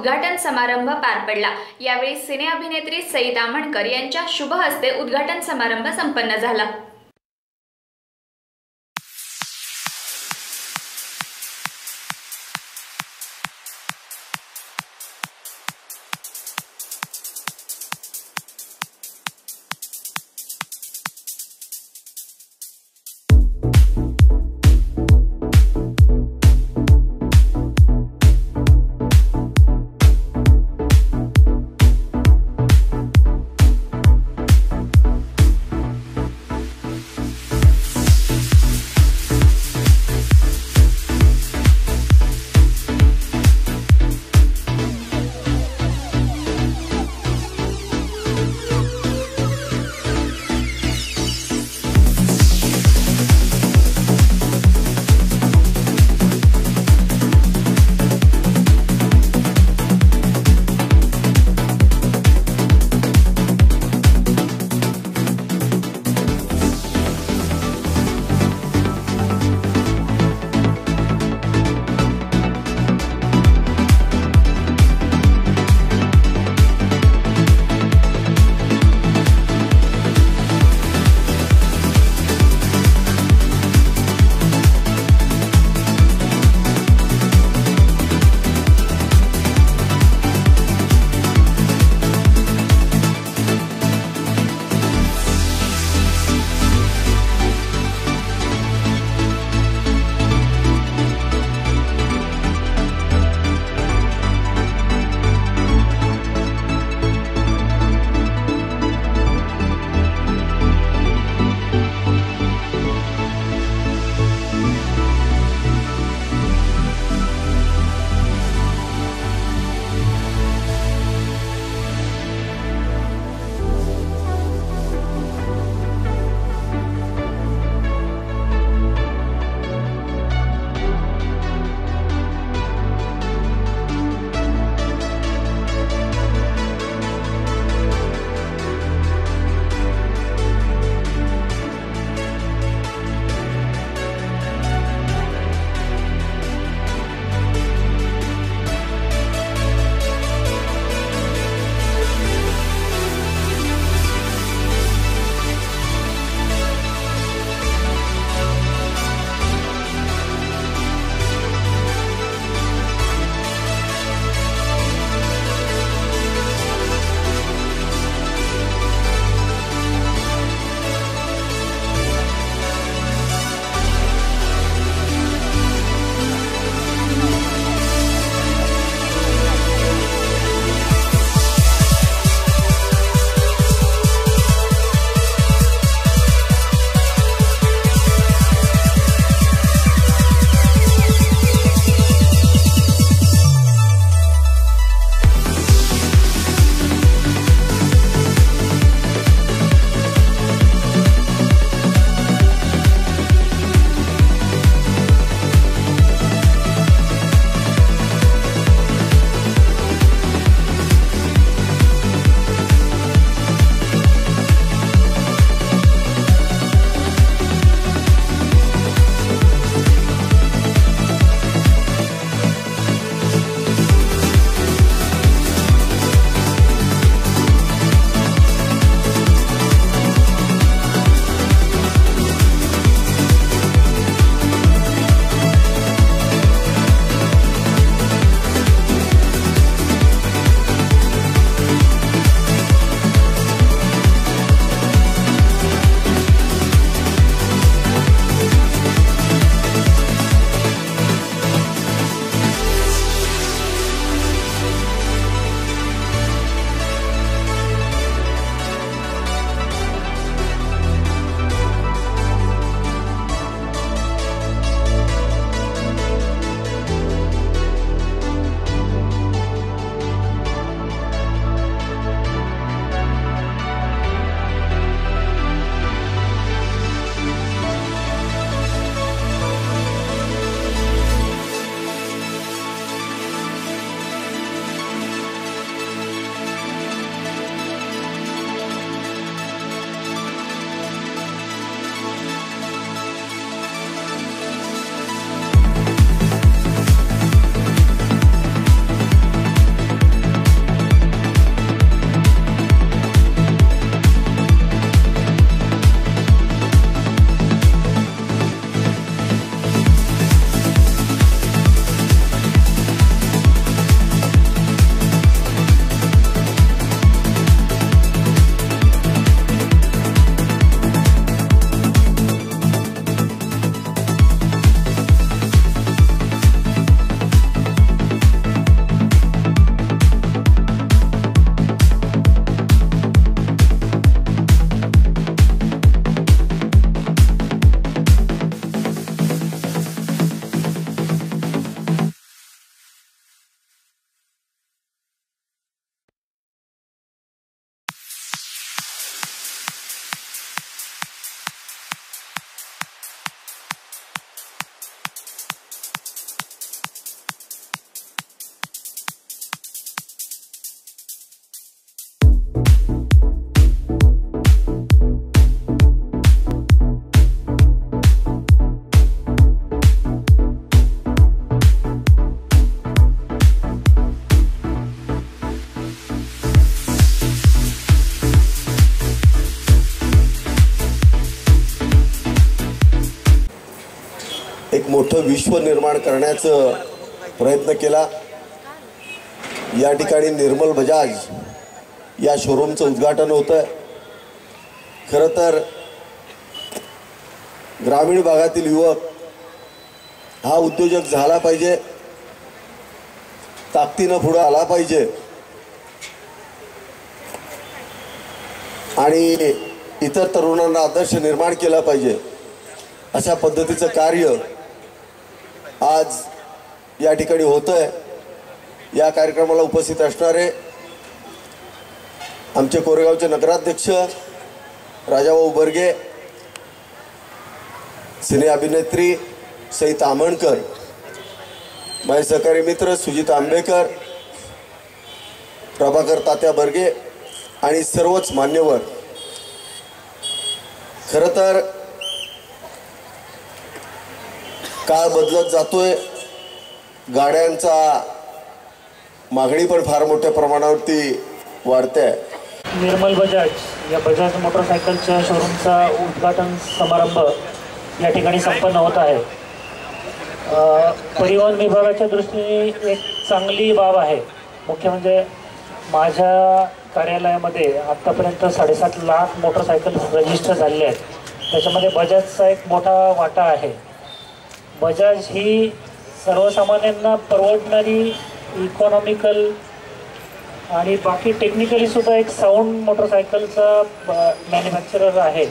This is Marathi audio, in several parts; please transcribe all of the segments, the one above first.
उद्घाटन समारंभ पार पडला। यावेळी सिने अभिनेत्री सई दामणकर यांच्या शुभ हस्ते उद्घाटन समारंभ संपन्न झाला। मोठं विश्व निर्माण करण्याचा प्रयत्न केला। या ठिकाणी निर्मल बजाज या शोरूमचं उद्घाटन होतं। खरं तर ग्रामीण भागातील युवक हा उद्योजक झाला पाहिजे, ताकदीनं पुढे आला पाहिजे आणि इतर तरुणांना आदर्श निर्माण केला पाहिजे, अशा पद्धतीचं कार्य आज या ठिकाणी होतंय। या कार्यक्रमाला उपस्थित असणारे आमचे कोरेगावचे नगराध्यक्ष राजाभाऊ बर्गे, सिने अभिनेत्री सई तामणकर, माझे सहकारी मित्र सुजित आंबेकर, प्रभाकर तात्या बर्गे आणि सर्वच मान्यवर। खरं तर काळ बदलत जातोय, गाड्यांचा मागणी पण फार मोठ्या प्रमाणावरती वाढते आहे। निर्मल बजाज या बजाज मोटरसायकलच्या शोरूमचा उद्घाटन समारंभ या ठिकाणी संपन्न होत आहे। परिवहन विभागाच्या दृष्टीने एक चांगली बाब आहे। मुख्य म्हणजे माझ्या कार्यालयामध्ये आत्तापर्यंत 7.5 लाख मोटरसायकल रजिस्टर झालेले आहेत, त्याच्यामध्ये बजाजचा एक मोठा वाटा आहे। बजाज ही सर्वसामान्यांना परवडणारी, इकॉनॉमिकल आणि बाकी टेक्निकली सुद्धा एक साऊंड मोटरसायकलचा मॅन्युफॅक्चरर आहे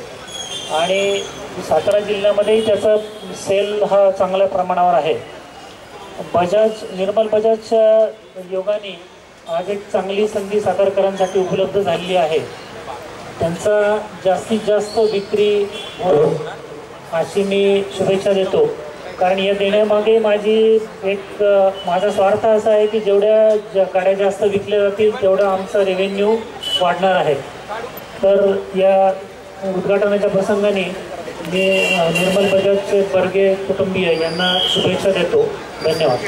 आणि सातारा जिल्ह्यामध्येही त्याचा सेल हा चांगल्या प्रमाणावर आहे। निर्मल बजाजच्या योगाने आज एक चांगली संधी सातारकरांसाठी उपलब्ध झालेली आहे। त्यांचा जास्तीत जास्त विक्री हो अशी मी शुभेच्छा देतो, कारण या देण्यामागे माझा स्वार्थ असा आहे की जेवढ्या गाड्या जास्त विकल्या जातील तेवढं आमचं रेव्हेन्यू वाढणार आहे। तर या उद्घाटनाच्या प्रसंगाने मी निर्मल बजाजचे बर्गे कुटुंबीय यांना शुभेच्छा देतो। धन्यवाद।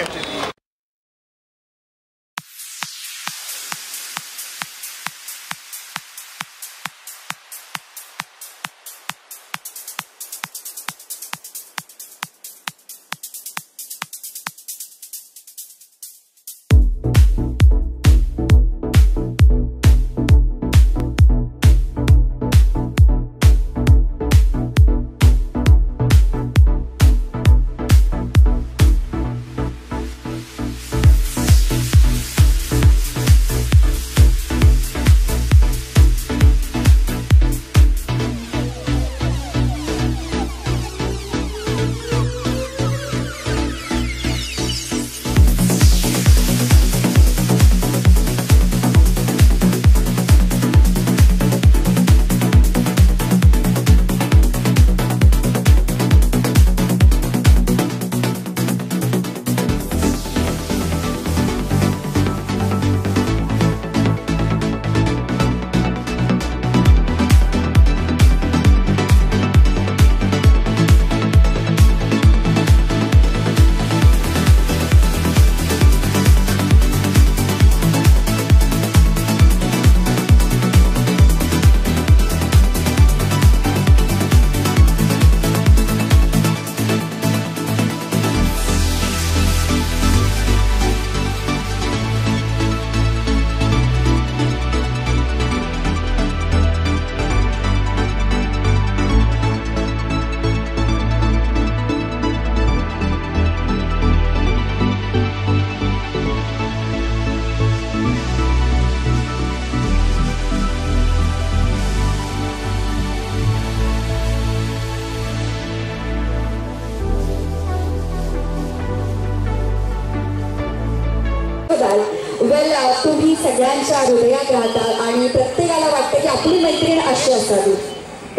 तुम्ही सगळ्यांच्या हृदयात राहतात आणि प्रत्येकाला वाटतं की आपली मैत्रीण अशी असावी।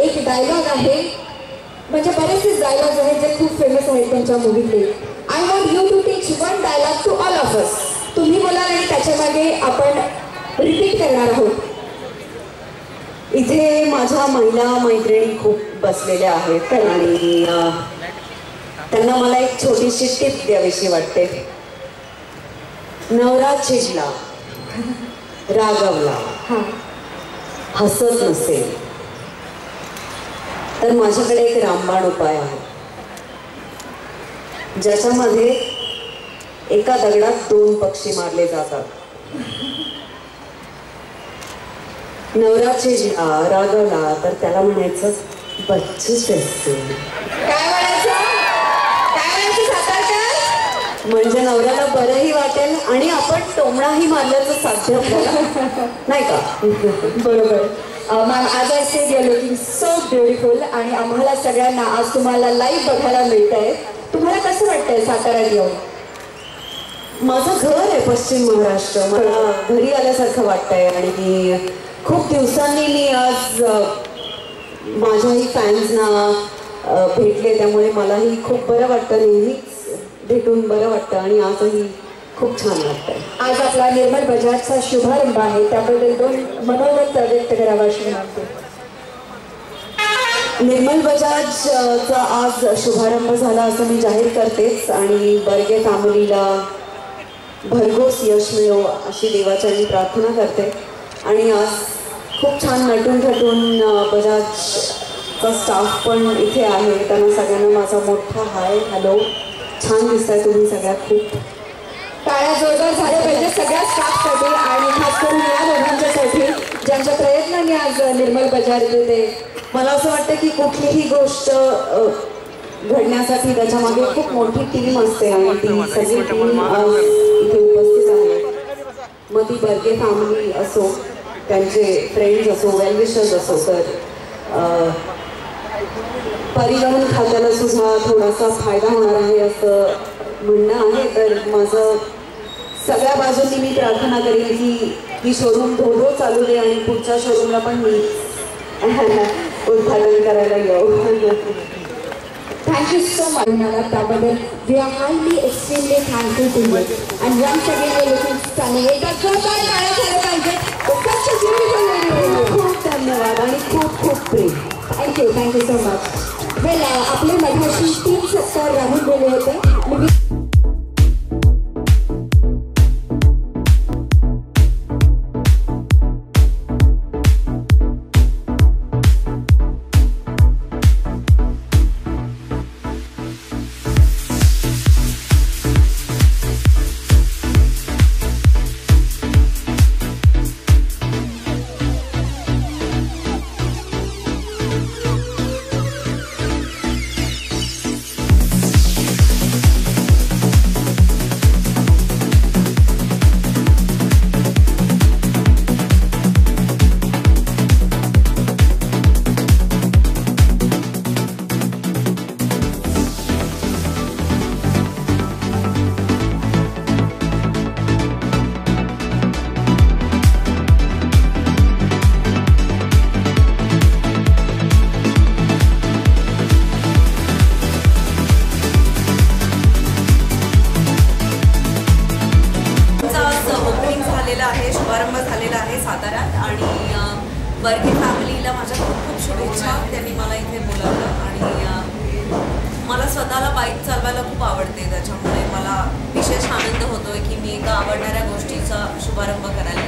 एक डायलॉग आहे, म्हणजे बरेचसे डायलॉग आहेत जे खूप फेमस आहेत त्यांच्या मूवीतले। I want you to teach one dialogue to all of us. तुम्ही बोलाल आणि त्याच्या मागे आपण रिपीट करणार आहोत। इथे माझ्या महिला मैत्रिणी खूप बसलेल्या आहेत आणि त्यांना मला एक छोटीशी टिप द्यावीशी वाटते। नवरा चिडला, रागावला, हसत नसेल तर माझ्याकडे एक रामबाण उपाय आहे। ज्याच्यामध्ये एका दगडात 2 पक्षी मारले जातात. नवरा चिडला, रागवला तर त्याला म्हणायचं बच्चूच असते. काय म्हणायचं सातारकर? म्हणजे नवऱ्याला बरंही वाटेल आणि आपण टोमणाही मारल्याचं साध्य आपल्याला नाही का? बरोबर. मॅम, आज I said you are looking so beautiful आणि आम्हाला सगळ्यांना आज तुम्हाला लाईव्ह बघायला मिळत आहे. तुम्हाला कसं वाटतंय साताऱ्यात येऊन? माझं घर आहे पश्चिम महाराष्ट्र. मला घरी आल्यासारखं वाटतंय आणि खूप दिवसांनी मी आज माझ्याही फॅन्सना भेटले, त्यामुळे मलाही खूप बरं वाटतं. नेहमीच भेटून बरं वाटतं आणि आजही खूप छान वाटतंय. आज आपला निर्मल बजाजचा शुभारंभ आहे, त्याबद्दल 2 मनोगत व्यक्त करावं अशी विनंती. निर्मल बजाजचा आज शुभारंभ झाला असं मी जाहीर करतेच आणि बर्गे फॅमिलीला भरघोस यश मिळो अशी देवाचरणी प्रार्थना करते. आणि आज खूप छान नटून थटून बजाजचा स्टाफ पण इथे आहे. त्यांना सगळ्यांना माझा मोठा हाय, हॅलो. छान दिसताय तुम्ही सगळ्यात. खूप टाळ्या जोरदार झाल्या पाहिजे सगळ्या स्टाफसाठी आणि खास करून या दोघांच्यासाठी ज्यांच्या प्रयत्नांनी आज निर्मल बजाज ते. मला असं वाटतं की कुठलीही गोष्ट घडण्यासाठी त्याच्यामागे खूप मोठी टीम असते आणि ती सगळी टीम आज इथे उपस्थित आहे. मग ती बर्गे फॅमिली असो, त्यांचे फ्रेंड्स असो, वेलविशर्स असो. तर परिवहन खात्याला सुद्धा थोडासा फायदा होणार आहे असं म्हणणं आहे. तर माझं सगळ्या बाजूंनी मी प्रार्थना करेन की ही शोरूम धोधो चालू दे आणि पुढच्या शोरूमला पण मी उद्घाटन करायला येऊ. थँक्यू सो मच त्याबद्दल. We are highly extremely thankful to you and once again you looking stunning. एकदा जोरदार टाळ्या झाल्या पाहिजे. खूप धन्यवाद आणि खूप खूप प्रेम. Thank you so much. वेल, आपले मधाशी 3 सत्कार राहून गेले होते. शुभारंभ झालेला आहे साताऱ्यात आणि बर्गे फॅमिलीला माझ्या खूप खूप शुभेच्छा. त्यांनी मला इथे बोलावलं आणि मला स्वतःला बाईक चालवायला खूप आवडते, त्याच्यामुळे मला विशेष आनंद होतोय की मी एका आवडणाऱ्या गोष्टीचा शुभारंभ करायला